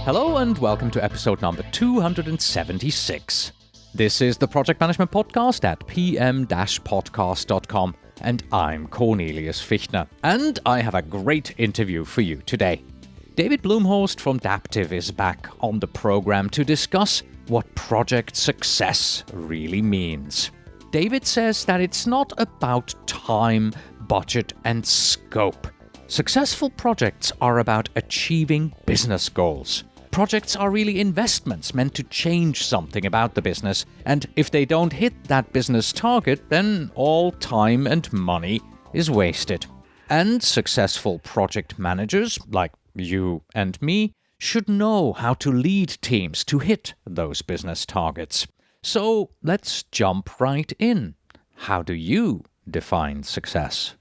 Hello and welcome to episode number 276. This is the Project Management Podcast at pm-podcast.com, and I'm Cornelius Fichtner, and I have a great interview for you today. David Blumhorst from Daptiv is back on the program to discuss what project success really means. David says that it's not about time, budget, and scope. Successful projects are about achieving business goals. Projects are really investments meant to change something about the business, and if they don't hit that business target, then all time and money is wasted. And successful project managers, like you and me, should know how to lead teams to hit those business targets. So let's jump right in. How do you define success?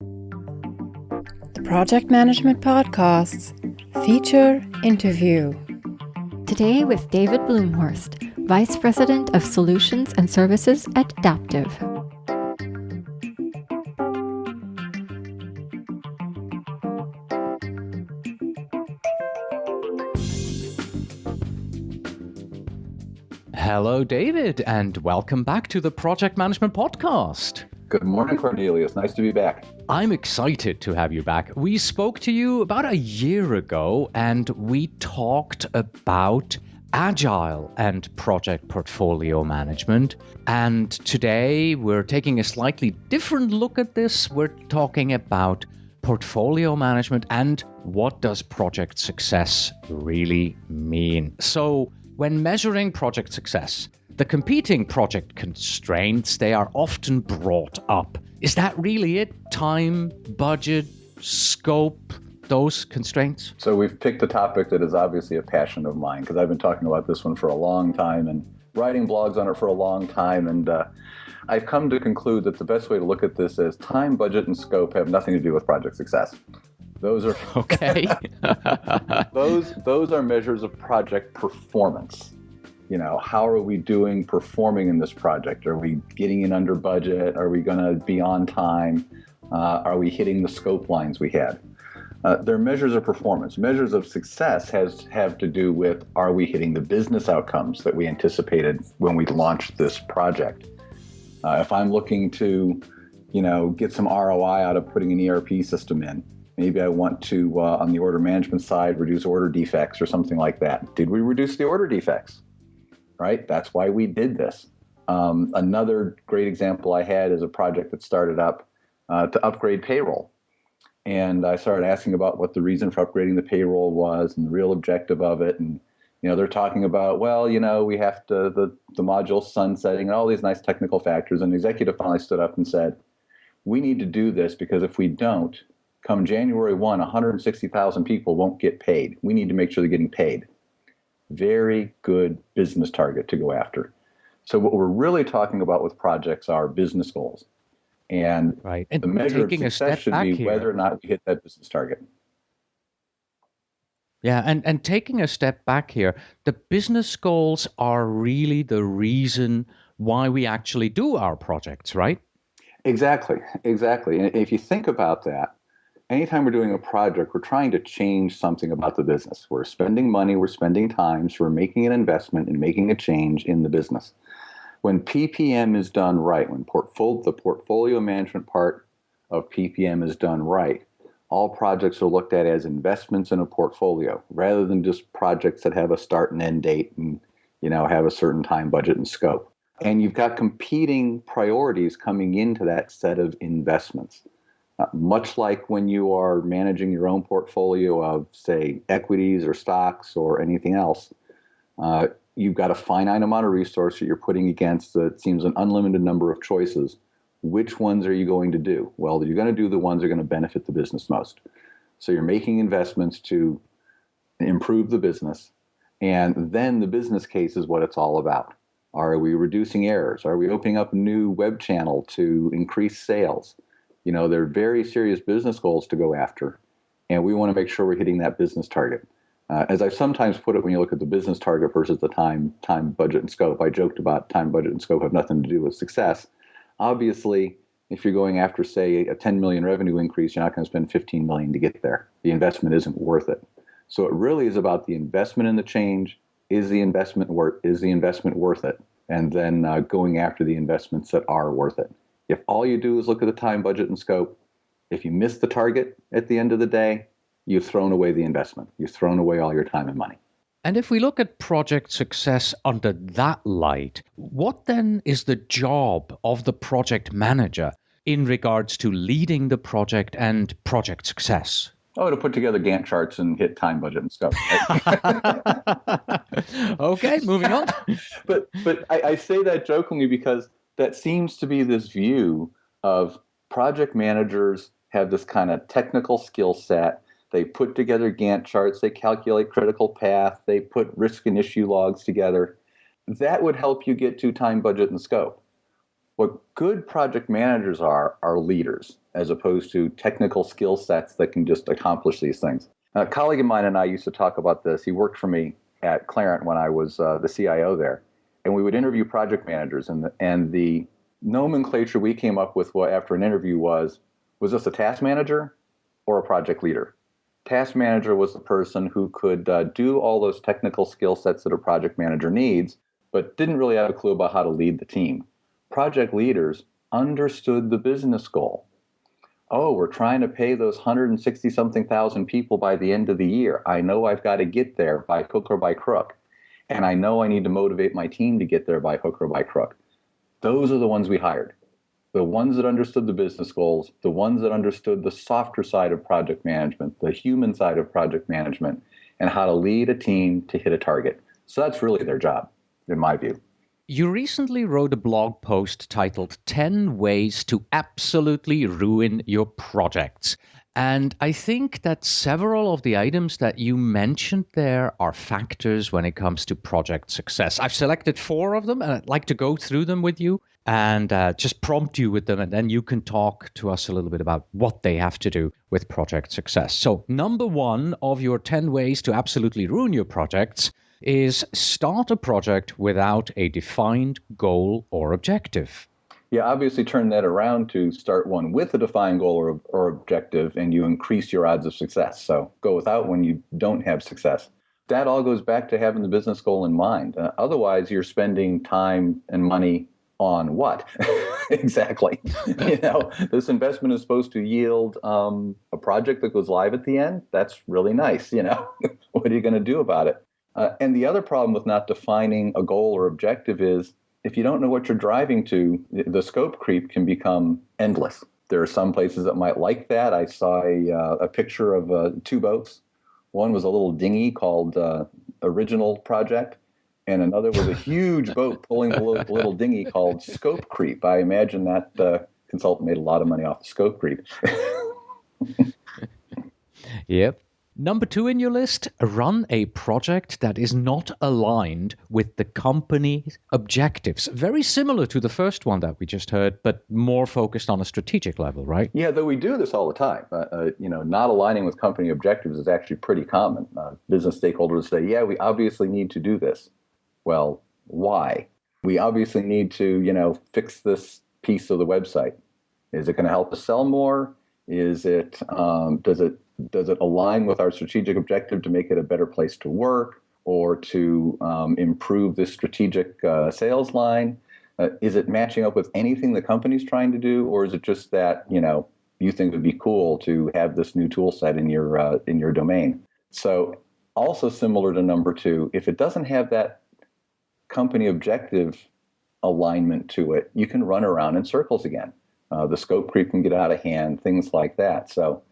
The Project Management Podcasts feature interview. Today with David Blumhorst, Vice President of Solutions and Services at Daptiv. Hello, David, and welcome back to the Project Management Podcast. Good morning, Cornelius. Nice to be back. I'm excited to have you back. We spoke to you about a year ago, and we talked about agile and project portfolio management. And today we're taking a slightly different look at this. We're talking about portfolio management and what does project success really mean. So when measuring project success, the competing project constraints, they are often brought up. Is that really it? Time, budget, scope, those constraints? So we've picked a topic that is obviously a passion of mine because I've been talking about this one for a long time and writing blogs on it for a long time. And I've come to conclude that the best way to look at this is time, budget, and scope have nothing to do with project success. Those are okay. those are measures of project performance. You know, how are we performing in this project? Are we getting in under budget? Are we going to be on time? Are we hitting the scope lines we had? They're measures of performance. Measures of success have to do with, are we hitting the business outcomes that we anticipated when we launched this project? If I'm looking to, get some ROI out of putting an ERP system in, maybe I want to, on the order management side, reduce order defects or something like that. Did we reduce the order defects? Right? That's why we did this. Another great example I had is a project that started up to upgrade payroll. And I started asking about what the reason for upgrading the payroll was and the real objective of it. And, they're talking about, we have to, the module sunsetting and all these nice technical factors. And the executive finally stood up and said, we need to do this because if we don't, come January 1, 160,000 people won't get paid. We need to make sure they're getting paid. Very good business target to go after. So what we're really talking about with projects are business goals. And, right. And the measure of success should be here, whether or not we hit that business target. Yeah, and taking a step back here, the business goals are really the reason why we actually do our projects, right? Exactly. And if you think about that, anytime we're doing a project, we're trying to change something about the business. We're spending money, we're spending time, so we're making an investment and making a change in the business. When PPM is done right, when the portfolio management part of PPM is done right, all projects are looked at as investments in a portfolio rather than just projects that have a start and end date and have a certain time, budget, and scope. And you've got competing priorities coming into that set of investments. Much like when you are managing your own portfolio of, say, equities or stocks or anything else, you've got a finite amount of resource that you're putting against, it seems, an unlimited number of choices. Which ones are you going to do? Well, you're going to do the ones that are going to benefit the business most. So you're making investments to improve the business, and then the business case is what it's all about. Are we reducing errors? Are we opening up a new web channel to increase sales? They're very serious business goals to go after, and we want to make sure we're hitting that business target. As I've sometimes put it, when you look at the business target versus the time, budget, and scope, I joked about time, budget, and scope have nothing to do with success. Obviously, if you're going after, say, a 10 million revenue increase, you're not going to spend 15 million to get there. The investment isn't worth it. So it really is about the investment in the change. Is the investment worth it? And then going after the investments that are worth it. If all you do is look at the time, budget, and scope, if you miss the target at the end of the day, you've thrown away the investment. You've thrown away all your time and money. And if we look at project success under that light, what then is the job of the project manager in regards to leading the project and project success? Oh, to put together Gantt charts and hit time, budget, and scope. Okay, moving on. But I say that jokingly because that seems to be this view of project managers have this kind of technical skill set. They put together Gantt charts, they calculate critical path, they put risk and issue logs together. That would help you get to time, budget, and scope. What good project managers are leaders, as opposed to technical skill sets that can just accomplish these things. A colleague of mine and I used to talk about this. He worked for me at Clarent when I was the CIO there. And we would interview project managers. And the nomenclature we came up with after an interview was this a task manager or a project leader? Task manager was the person who could do all those technical skill sets that a project manager needs, but didn't really have a clue about how to lead the team. Project leaders understood the business goal. Oh, we're trying to pay those 160-something thousand people by the end of the year. I know I've got to get there by hook or by crook. And I know I need to motivate my team to get there by hook or by crook. Those are the ones we hired. The ones that understood the business goals, the ones that understood the softer side of project management, the human side of project management, and how to lead a team to hit a target. So that's really their job, in my view. You recently wrote a blog post titled 10 Ways to Absolutely Ruin Your Projects. And I think that several of the items that you mentioned there are factors when it comes to project success. I've selected 4 of them, and I'd like to go through them with you and just prompt you with them, and then you can talk to us a little bit about what they have to do with project success. So number 1 of your 10 ways to absolutely ruin your projects is start a project without a defined goal or objective. Yeah, obviously turn that around to start one with a defined goal or objective, and you increase your odds of success. So go without when you don't have success. That all goes back to having the business goal in mind. Otherwise, you're spending time and money on what? Exactly. This investment is supposed to yield a project that goes live at the end. That's really nice. What are you going to do about it? And the other problem with not defining a goal or objective is if you don't know what you're driving to, the scope creep can become endless. There are some places that might like that. I saw a picture of 2 boats. One was a little dinghy called Original Project, and another was a huge boat pulling a little dinghy called Scope Creep. I imagine that consultant made a lot of money off the scope creep. Yep. Number 2 in your list, run a project that is not aligned with the company's objectives. Very similar to the first one that we just heard, but more focused on a strategic level, right? Yeah, though we do this all the time. Not aligning with company objectives is actually pretty common. Business stakeholders say, yeah, we obviously need to do this. Well, why? We obviously need to, fix this piece of the website. Is it going to help us sell more? Is it, does it align with our strategic objective to make it a better place to work or to improve this strategic sales line? Is it matching up with anything the company's trying to do, or is it just that you think it would be cool to have this new tool set in your domain? So also similar to number 2, if it doesn't have that company objective alignment to it, you can run around in circles again. The scope creep can get out of hand, things like that. So.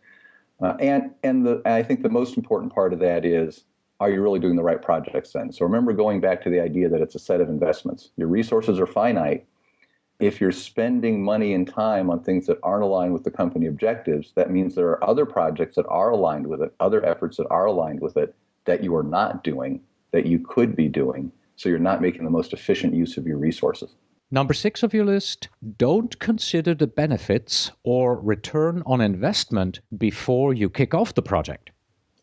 I think the most important part of that is, are you really doing the right projects then? So remember going back to the idea that it's a set of investments. Your resources are finite. If you're spending money and time on things that aren't aligned with the company objectives, that means there are other projects that are aligned with it, other efforts that are aligned with it that you are not doing, that you could be doing. So you're not making the most efficient use of your resources. Number 6 of your list, don't consider the benefits or return on investment before you kick off the project.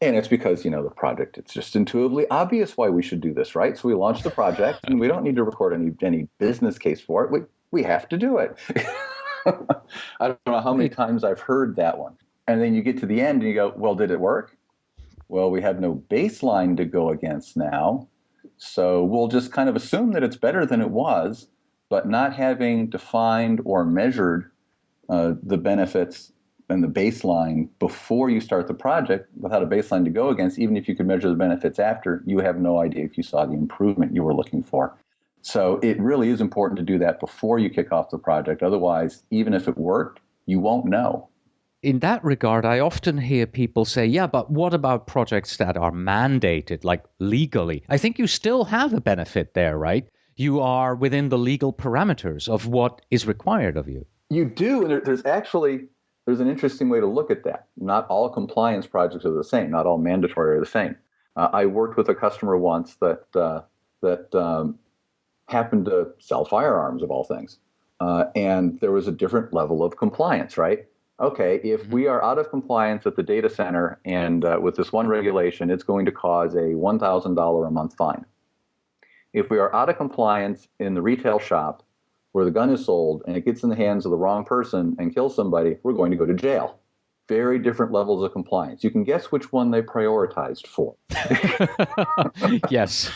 And it's because, the project, it's just intuitively obvious why we should do this, right? So we launch the project and we don't need to record any business case for it. We have to do it. I don't know how many times I've heard that one. And then you get to the end and you go, well, did it work? Well, we have no baseline to go against now. So we'll just kind of assume that it's better than it was, but not having defined or measured the benefits and the baseline before you start the project without a baseline to go against, even if you could measure the benefits after, you have no idea if you saw the improvement you were looking for. So it really is important to do that before you kick off the project. Otherwise, even if it worked, you won't know. In that regard, I often hear people say, yeah, but what about projects that are mandated, like legally? I think you still have a benefit there, right? You are within the legal parameters of what is required of you. You do, and there's an interesting way to look at that. Not all compliance projects are the same. Not all mandatory are the same. I worked with a customer once that happened to sell firearms, of all things, and there was a different level of compliance, right? Okay, if we are out of compliance at the data center and with this one regulation, it's going to cause a $1,000 a month fine. If we are out of compliance in the retail shop where the gun is sold and it gets in the hands of the wrong person and kills somebody, we're going to go to jail. Very different levels of compliance. You can guess which one they prioritized for. Yes.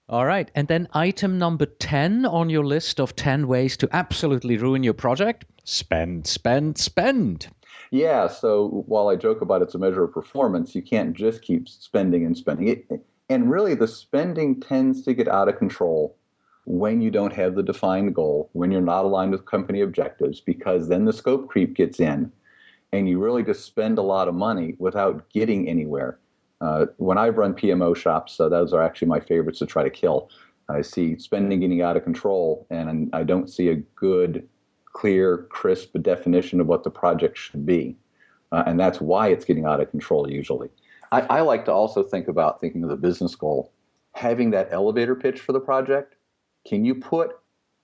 All right. And then item number 10 on your list of 10 ways to absolutely ruin your project: spend, spend, spend. Yeah. So while I joke about it's a measure of performance, you can't just keep spending and spending. And really, the spending tends to get out of control when you don't have the defined goal, when you're not aligned with company objectives, because then the scope creep gets in and you really just spend a lot of money without getting anywhere. When I've run PMO shops, those are actually my favorites to try to kill. I see spending getting out of control, and I don't see a good, clear, crisp definition of what the project should be. And that's why it's getting out of control usually. I like to also think of the business goal, having that elevator pitch for the project. Can you put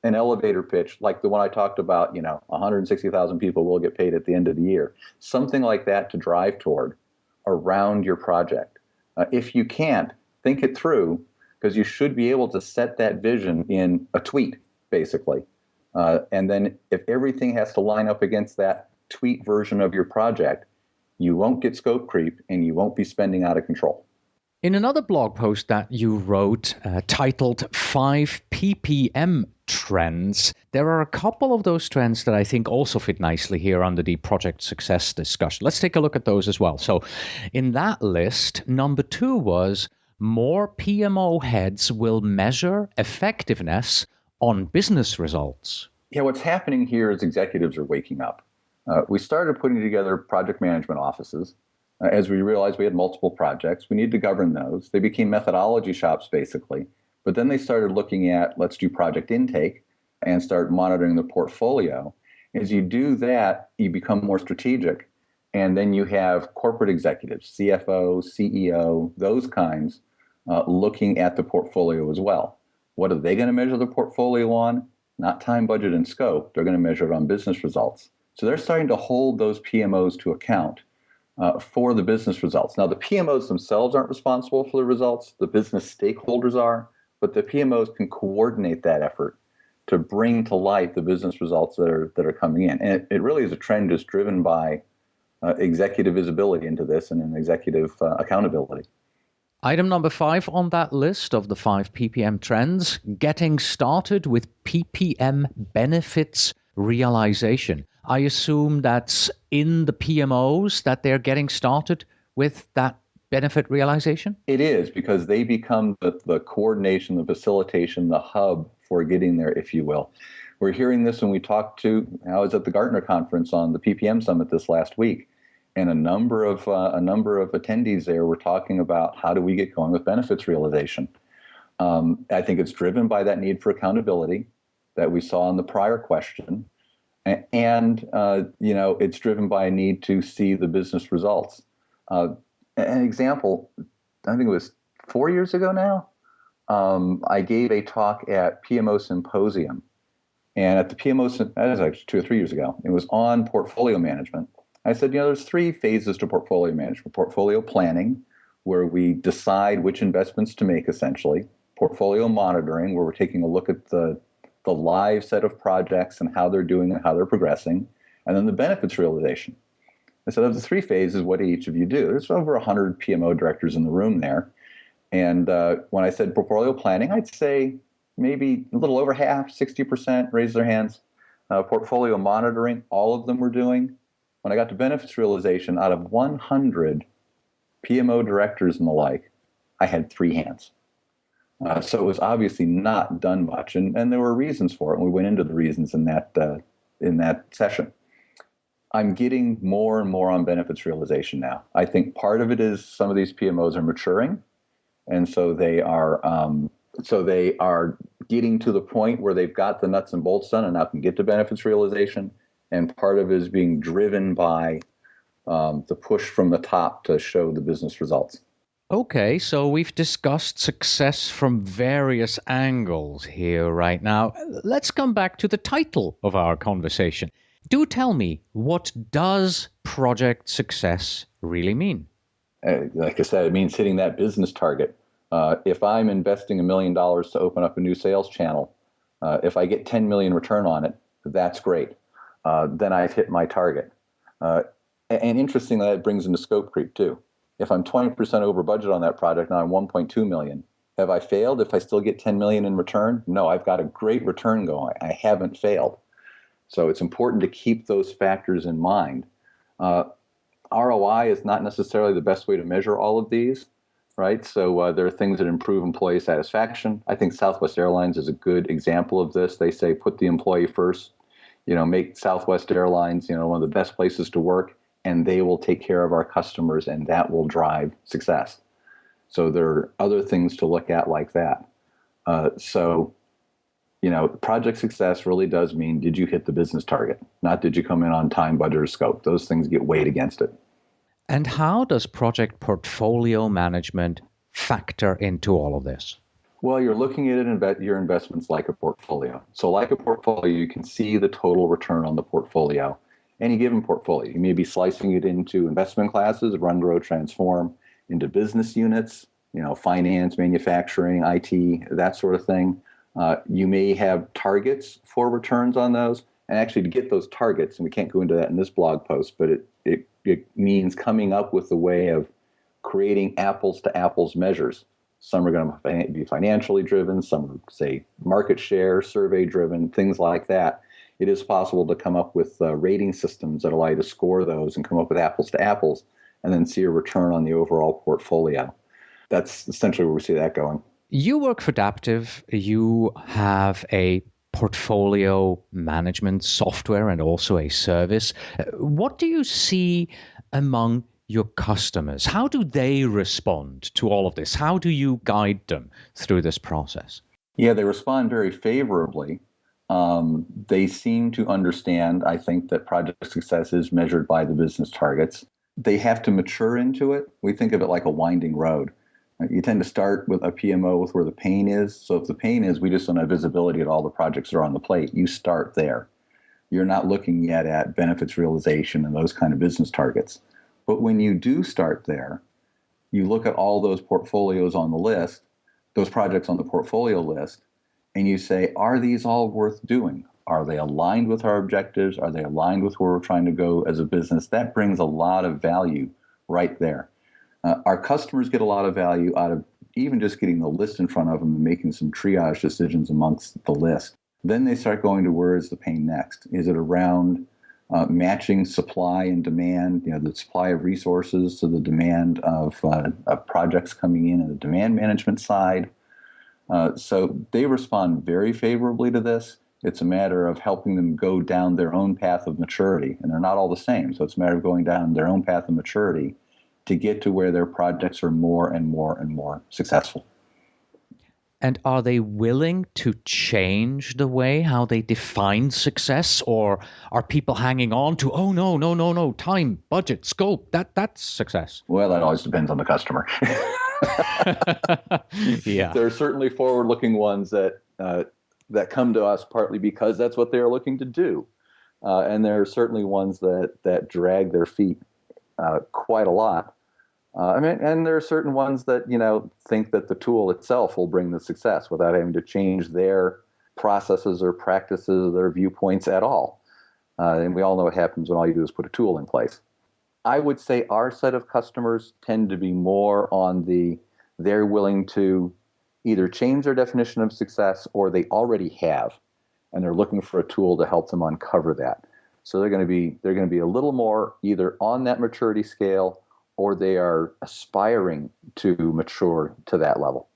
an elevator pitch like the one I talked about, 160,000 people will get paid at the end of the year, something like that to drive toward around your project? If you can't, think it through, because you should be able to set that vision in a tweet, basically. And then if everything has to line up against that tweet version of your project, you won't get scope creep and you won't be spending out of control. In another blog post that you wrote titled 5 PPM Trends, there are a couple of those trends that I think also fit nicely here under the project success discussion. Let's take a look at those as well. So in that list, number 2 was more PMO heads will measure effectiveness on business results. Yeah, what's happening here is executives are waking up. We started putting together project management offices. As we realized we had multiple projects, we needed to govern those. They became methodology shops, basically. But then they started looking at, let's do project intake and start monitoring the portfolio. As you do that, you become more strategic. And then you have corporate executives, CFO, CEO, those kinds, looking at the portfolio as well. What are they going to measure the portfolio on? Not time, budget, and scope. They're going to measure it on business results. So they're starting to hold those PMOs to account for the business results. Now, the PMOs themselves aren't responsible for the results. The business stakeholders are, but the PMOs can coordinate that effort to bring to light the business results that are coming in. And it really is a trend just driven by executive visibility into this and an executive accountability. Item number 5 on that list of the 5 PPM trends: getting started with PPM benefits realization. I assume that's in the PMOs that they're getting started with that benefit realization? It is, because they become the coordination, the facilitation, the hub for getting there, if you will. We're hearing this when we talked I was at the Gartner conference on the PPM Summit this last week, and a number of attendees there were talking about how do we get going with benefits realization. I think it's driven by that need for accountability that we saw in the prior question. And it's driven by a need to see the business results. An example, I think it was 4 years ago now, I gave a talk at PMO Symposium. And at the PMO, that was actually 2 or 3 years ago, it was on portfolio management. I said, there's 3 phases to portfolio management. Portfolio planning, where we decide which investments to make, essentially. Portfolio monitoring, where we're taking a look at the live set of projects and how they're doing and how they're progressing. And then the benefits realization. I said, of the three phases, what do each of you do? There's over 100 PMO directors in the room there. And when I said portfolio planning, I'd say maybe a little over half, 60% raised their hands. Portfolio monitoring, all of them were doing. When I got to benefits realization, out of 100 PMO directors and the like, I had 3 hands. So it was obviously not done much, and there were reasons for it, and we went into the reasons in that session. I'm getting more and more on benefits realization now. I think part of it is some of these PMOs are maturing, and so they are getting to the point where they've got the nuts and bolts done and now can get to benefits realization. And part of it is being driven by the push from the top to show the business results. Okay, so we've discussed success from various angles here right now. Let's come back to the title of our conversation. Do tell me, what does project success really mean? Like I said, it means hitting that business target. If I'm investing $1 million to open up a new sales channel, if I get 10 million return on it, that's great. Then I've hit my target. And interestingly, that brings into scope creep too. If I'm 20% over budget on that project, now I'm 1.2 million. Have I failed if I still get 10 million in return? No, I've got a great return going. I haven't failed. So it's important to keep those factors in mind. ROI is not necessarily the best way to measure all of these, right? So there are things that improve employee satisfaction. I think Southwest Airlines is a good example of this. They say put the employee first, make Southwest Airlines, one of the best places to work, and they will take care of our customers, and that will drive success. So there are other things to look at like that. Project success really does mean, did you hit the business target? Not did you come in on time, budget, or scope. Those things get weighed against it. And how does project portfolio management factor into all of this? Well, you're looking at your investments like a portfolio. So like a portfolio, you can see the total return on the portfolio. Any given portfolio, you may be slicing it into investment classes, run, grow, transform, into business units, finance, manufacturing, IT, that sort of thing. You may have targets for returns on those. And actually to get those targets, and we can't go into that in this blog post, but it means coming up with a way of creating apples to apples measures. Some are going to be financially driven, some are, say, market share, survey driven, things like that. It is possible to come up with rating systems that allow you to score those and come up with apples to apples and then see a return on the overall portfolio. That's essentially where we see that going. You work for Daptiv. You have a portfolio management software and also a service. What do you see among your customers? How do they respond to all of this? How do you guide them through this process? Yeah, they respond very favorably. They seem to understand, I think, that project success is measured by the business targets. They have to mature into it. We think of it like a winding road. You tend to start with a PMO with where the pain is. So if the pain is we just don't have visibility at all the projects that are on the plate, you start there. You're not looking yet at benefits realization and those kind of business targets. But when you do start there, you look at all those portfolios on the list, those projects on the portfolio list, and you say, are these all worth doing? Are they aligned with our objectives? Are they aligned with where we're trying to go as a business? That brings a lot of value right there. Our customers get a lot of value out of even just getting the list in front of them and making some triage decisions amongst the list. Then they start going to where is the pain next? Is it around matching supply and demand, the supply of resources to the demand of projects coming in and the demand management side? So they respond very favorably to this. It's a matter of helping them go down their own path of maturity, and they're not all the same. So it's a matter of going down their own path of maturity to get to where their projects are more and more and more successful. And are they willing to change the way how they define success, or are people hanging on to, oh, no, time, budget, scope, that's success? Well, that always depends on the customer. Yeah. There are certainly forward-looking ones that come to us partly because that's what they're looking to do. And there are certainly ones that drag their feet quite a lot. And there are certain ones that, think that the tool itself will bring the success without having to change their processes or practices, their viewpoints at all. And we all know what happens when all you do is put a tool in place. I would say our set of customers tend to be more on they're willing to either change their definition of success or they already have, and they're looking for a tool to help them uncover that. So they're going to be a little more either on that maturity scale or they are aspiring to mature to that level.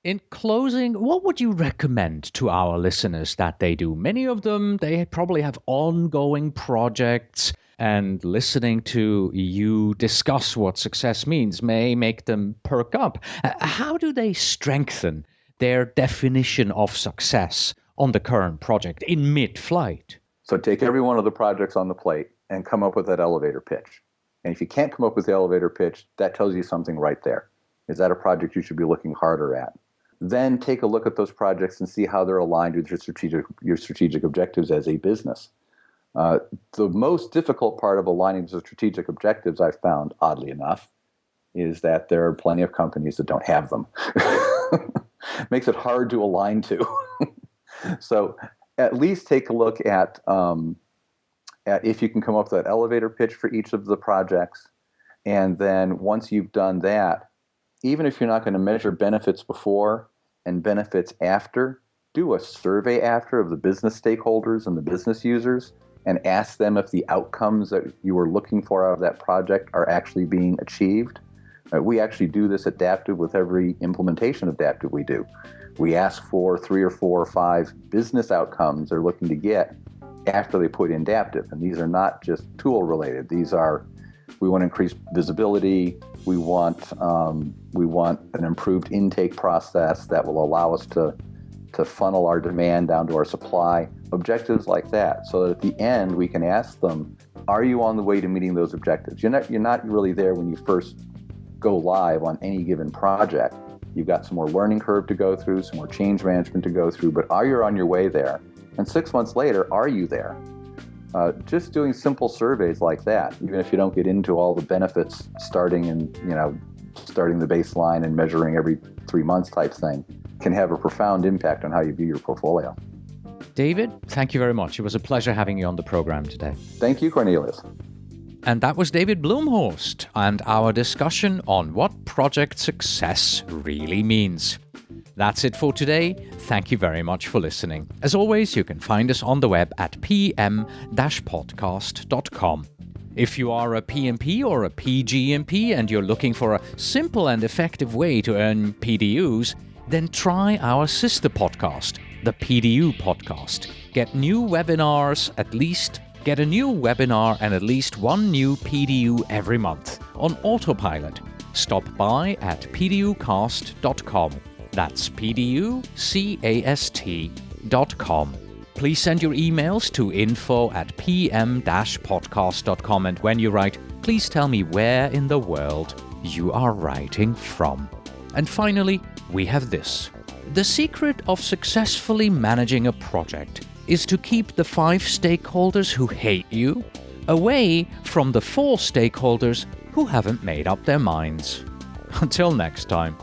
In closing, what would you recommend to our listeners that they do? Many of them, they probably have ongoing projects, and listening to you discuss what success means may make them perk up. How do they strengthen their definition of success on the current project in mid-flight? So take every one of the projects on the plate and come up with that elevator pitch. And if you can't come up with the elevator pitch, that tells you something right there. Is that a project you should be looking harder at? Then take a look at those projects and see how they're aligned with your strategic objectives as a business. The most difficult part of aligning to strategic objectives, I've found, oddly enough, is that there are plenty of companies that don't have them. Makes it hard to align to. So at least take a look at if you can come up with that elevator pitch for each of the projects. And then once you've done that, even if you're not going to measure benefits before and benefits after, do a survey after of the business stakeholders and the business users and ask them if the outcomes that you were looking for out of that project are actually being achieved. We actually do this at Daptive with every implementation of Daptive we do. We ask for 3 or 4 or 5 business outcomes they're looking to get after they put in Daptive. And these are not just tool related. These are, we want to increase visibility. We want an improved intake process that will allow us to funnel our demand down to our supply, objectives like that, so that at the end we can ask them, are you on the way to meeting those objectives? You're not really there when you first go live on any given project. You've got some more learning curve to go through, some more change management to go through, but are you on your way there? And 6 months later, are you there? Just doing simple surveys like that, even if you don't get into all the benefits, starting the baseline and measuring every 3 months type thing, can have a profound impact on how you view your portfolio. David, thank you very much. It was a pleasure having you on the program today. Thank you, Cornelius. And that was David Blumhorst and our discussion on what project success really means. That's it for today. Thank you very much for listening. As always, you can find us on the web at pm-podcast.com. If you are a PMP or a PGMP and you're looking for a simple and effective way to earn PDUs, then try our sister podcast, the PDU Podcast. Get a new webinar and at least one new PDU every month on autopilot. Stop by at pducast.com. That's pducast.com. Please send your emails to info@pm-podcast.com, and when you write, please tell me where in the world you are writing from. And finally, we have this. The secret of successfully managing a project is to keep the 5 stakeholders who hate you away from the 4 stakeholders who haven't made up their minds. Until next time.